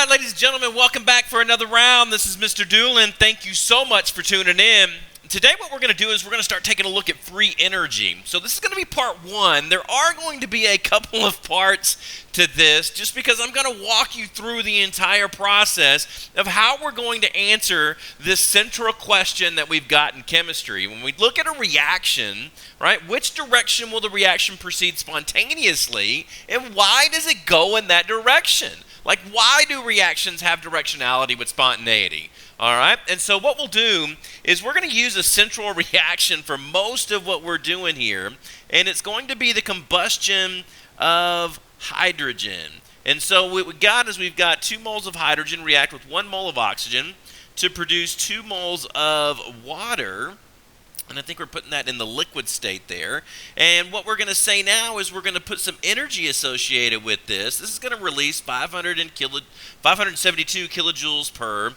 right, ladies and gentlemen, welcome back for another round. This is Mr. Doolin. Thank you so much for tuning in. Today what we're going to do is we're going to start taking a look at free energy. So this is going to be part one. There are going to be a couple of parts to this just because I'm going to walk you through the entire process of how we're going to answer this central question that we've got in chemistry. When we look at a reaction, right, which direction will the reaction proceed spontaneously and why does it go in that direction? Like, why do reactions have directionality with spontaneity? All right, and so what we'll do is we're going to use a central reaction for most of what we're doing here, and it's going to be the combustion of hydrogen. And so what we got is we've got 2 moles of hydrogen react with 1 mole of oxygen to produce 2 moles of water. And I think we're putting that in the liquid state there. And what we're going to say now is we're going to put some energy associated with this. This is going to release 572 kilojoules per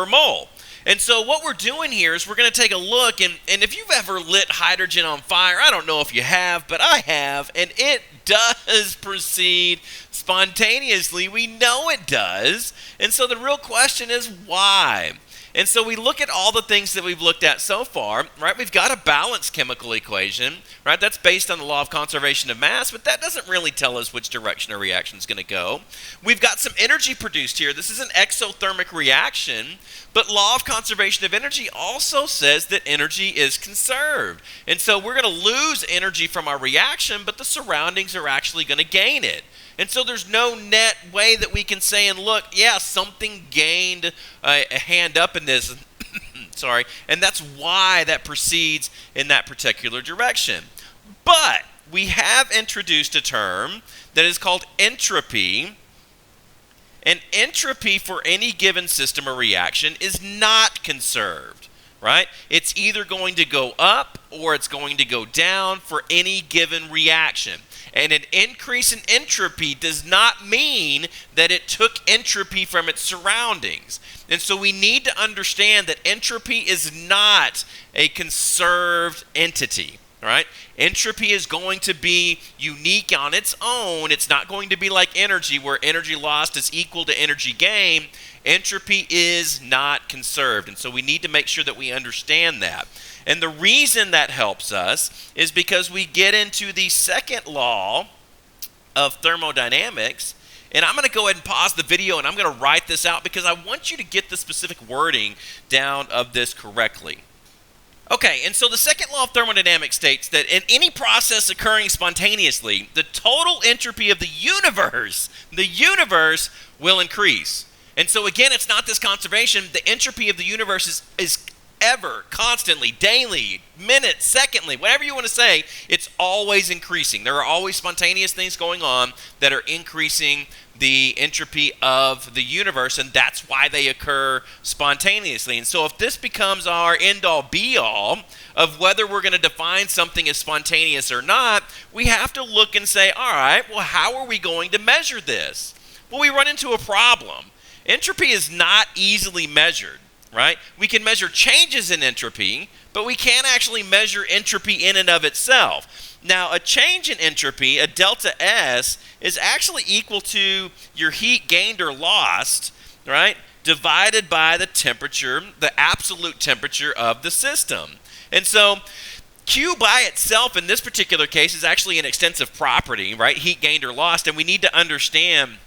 mole. And so what we're doing here is we're going to take a look, and if you've ever lit hydrogen on fire, I don't know if you have, but I have, and it does proceed spontaneously. We know it does. And so the real question is why? And so we look at all the things that we've looked at so far, right? We've got a balanced chemical equation, right? That's based on the law of conservation of mass, but that doesn't really tell us which direction a reaction is going to go. We've got some energy produced here. This is an exothermic reaction, but law of conservation of energy also says that energy is conserved. And so we're going to lose energy from our reaction, but the surroundings are actually going to gain it. And so there's no net way that we can say, and look, yeah, something gained a hand up in this, sorry, and that's why that proceeds in that particular direction. But we have introduced a term that is called entropy, and entropy for any given system or reaction is not conserved, right? It's either going to go up or it's going to go down for any given reaction. And an increase in entropy does not mean that it took entropy from its surroundings. And so we need to understand that entropy is not a conserved entity, right? Entropy is going to be unique on its own. It's not going to be like energy, where energy lost is equal to energy gain. Entropy is not conserved. And so we need to make sure that we understand that. And the reason that helps us is because we get into the second law of thermodynamics. And I'm going to go ahead and pause the video and I'm going to write this out because I want you to get the specific wording down of this correctly. Okay, and so the second law of thermodynamics states that in any process occurring spontaneously, the total entropy of the universe will increase. And so again, it's not this conservation. The entropy of the universe is ever, constantly, daily, minute, secondly, whatever you want to say, it's always increasing. There are always spontaneous things going on that are increasing the entropy of the universe, and that's why they occur spontaneously. And so if this becomes our end-all, be-all of whether we're going to define something as spontaneous or not, we have to look and say, all right, well, how are we going to measure this? Well, we run into a problem. Entropy is not easily measured. Right? We can measure changes in entropy, but we can't actually measure entropy in and of itself. Now, a change in entropy, a delta S, is actually equal to your heat gained or lost, right, divided by the temperature, the absolute temperature of the system. And so Q by itself in this particular case is actually an extensive property, right, heat gained or lost, and we need to understand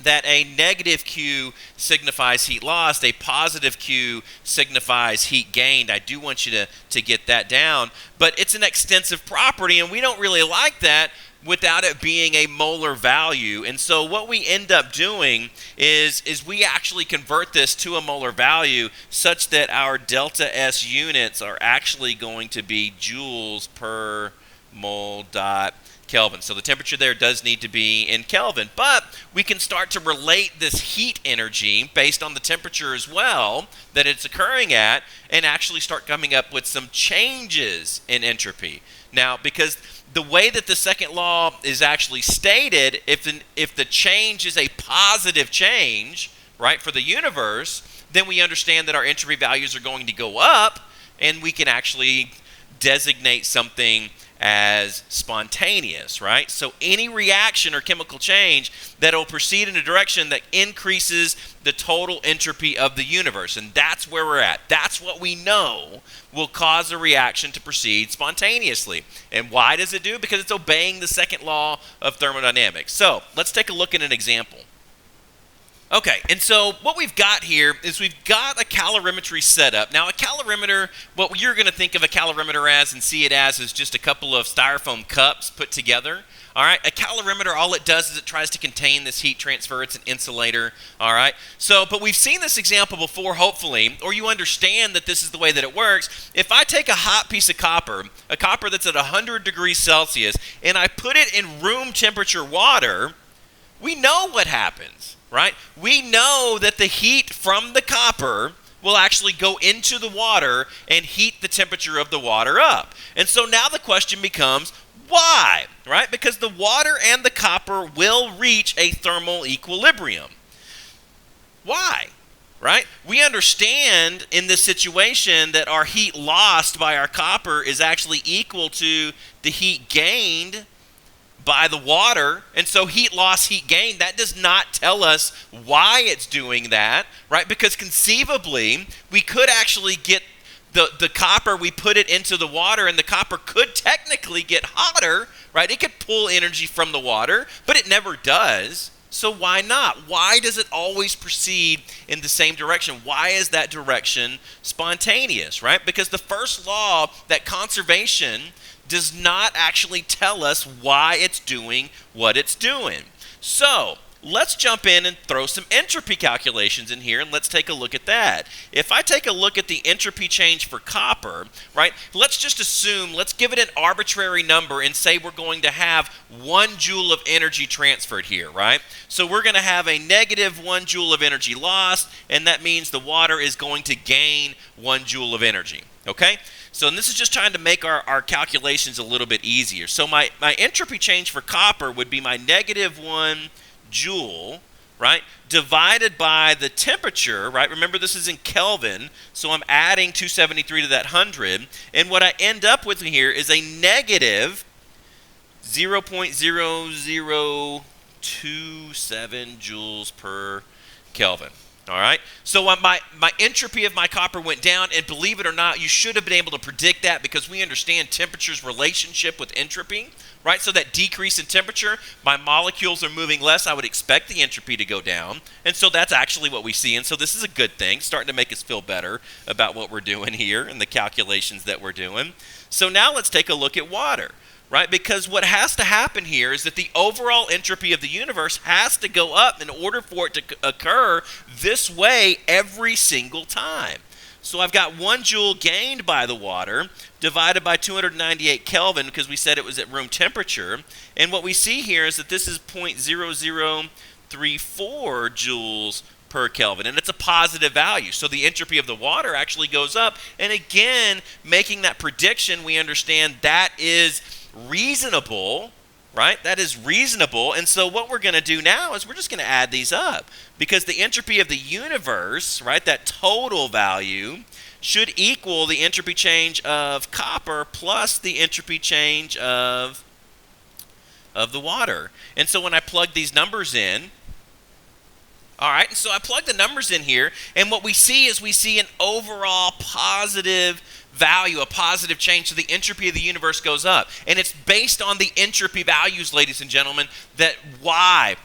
that a negative Q signifies heat lost, a positive Q signifies heat gained. I do want you to get that down, but it's an extensive property, and we don't really like that without it being a molar value. And so what we end up doing is we actually convert this to a molar value such that our delta S units are actually going to be joules per mole dot Kelvin. So the temperature there does need to be in Kelvin, but we can start to relate this heat energy based on the temperature as well that it's occurring at and actually start coming up with some changes in entropy. Now, because the way that the second law is actually stated, if the change is a positive change, right, for the universe, then we understand that our entropy values are going to go up and we can actually designate something as spontaneous, right? So any reaction or chemical change that will proceed in a direction that increases the total entropy of the universe. And that's where we're at. That's what we know will cause a reaction to proceed spontaneously. And why does it do it? Because it's obeying the second law of thermodynamics. So let's take a look at an example. Okay, and so what we've got here is we've got a calorimetry setup. Now a calorimeter, what you're going to think of a calorimeter as and see it as is just a couple of styrofoam cups put together. All right, a calorimeter, all it does is it tries to contain this heat transfer. It's an insulator, all right? So, but we've seen this example before, hopefully, or you understand that this is the way that it works. If I take a hot piece of copper, a copper that's at 100 degrees Celsius, and I put it in room temperature water, we know what happens, right? We know that the heat from the copper will actually go into the water and heat the temperature of the water up. And so now the question becomes, why? Right? Because the water and the copper will reach a thermal equilibrium. Why? Right? We understand in this situation that our heat lost by our copper is actually equal to the heat gained by the water, and so heat loss, heat gain, that does not tell us why it's doing that, right? Because conceivably, we could actually get the copper, we put it into the water, and the copper could technically get hotter, right? It could pull energy from the water, but it never does. So why not? Why does it always proceed in the same direction? Why is that direction spontaneous, right? Because the first law, that conservation, does not actually tell us why it's doing what it's doing. So let's jump in and throw some entropy calculations in here, and let's take a look at that. If I take a look at the entropy change for copper, right, let's just assume, let's give it an arbitrary number and say we're going to have 1 joule of energy transferred here, right? So we're going to have a negative 1 joule of energy lost, and that means the water is going to gain 1 joule of energy, okay? So and this is just trying to make our calculations a little bit easier. So my entropy change for copper would be my negative 1 joule, right, divided by the temperature, right? Remember, this is in Kelvin, so I'm adding 273 to that 100. And what I end up with here is a negative 0.0027 joules per Kelvin. All right, so my entropy of my copper went down, and believe it or not, you should have been able to predict that because we understand temperature's relationship with entropy, right? So that decrease in temperature, my molecules are moving less, I would expect the entropy to go down, and so that's actually what we see, and so this is a good thing, starting to make us feel better about what we're doing here and the calculations that we're doing. So now let's take a look at water. Right? Because what has to happen here is that the overall entropy of the universe has to go up in order for it to occur this way every single time. So I've got 1 joule gained by the water divided by 298 Kelvin because we said it was at room temperature. And what we see here is that this is 0.0034 joules per Kelvin, and it's a positive value. So the entropy of the water actually goes up. And again, making that prediction, we understand that is reasonable, right? That is reasonable. And so what we're going to do now is we're just going to add these up because the entropy of the universe, right, that total value should equal the entropy change of copper plus the entropy change of the water. And so when I plug these numbers in, all right, and so I plug the numbers in here, and what we see is we see an overall positive value, a positive change. So the entropy of the universe goes up. And it's based on the entropy values, ladies and gentlemen, that why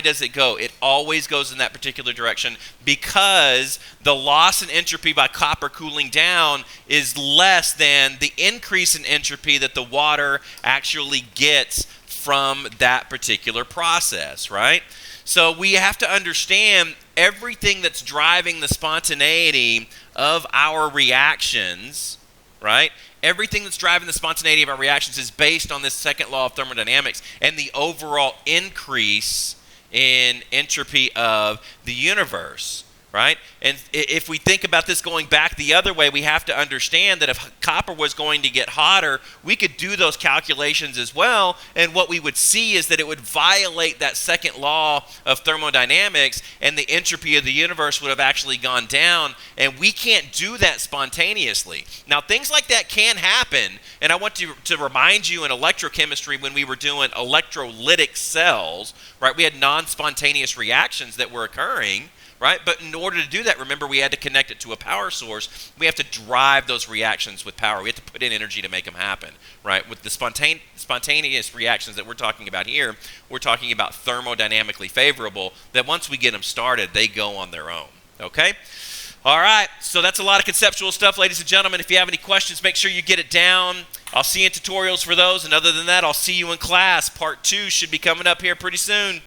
does it go? It always goes in that particular direction because the loss in entropy by copper cooling down is less than the increase in entropy that the water actually gets from that particular process, right? So we have to understand everything that's driving the spontaneity of our reactions, right? Everything that's driving the spontaneity of our reactions is based on this second law of thermodynamics and the overall increase in entropy of the universe, right? And if we think about this going back the other way, we have to understand that if copper was going to get hotter, we could do those calculations as well, and what we would see is that it would violate that second law of thermodynamics, and the entropy of the universe would have actually gone down, and we can't do that spontaneously. Now, things like that can happen, and I want to remind you in electrochemistry when we were doing electrolytic cells, right, we had non-spontaneous reactions that were occurring, right? But in order to do that, remember, we had to connect it to a power source. We have to drive those reactions with power. We have to put in energy to make them happen, right? With the spontaneous reactions that we're talking about here, we're talking about thermodynamically favorable, that once we get them started, they go on their own, okay? All right, so that's a lot of conceptual stuff, ladies and gentlemen. If you have any questions, make sure you get it down. I'll see you in tutorials for those, and other than that, I'll see you in class. Part 2 should be coming up here pretty soon.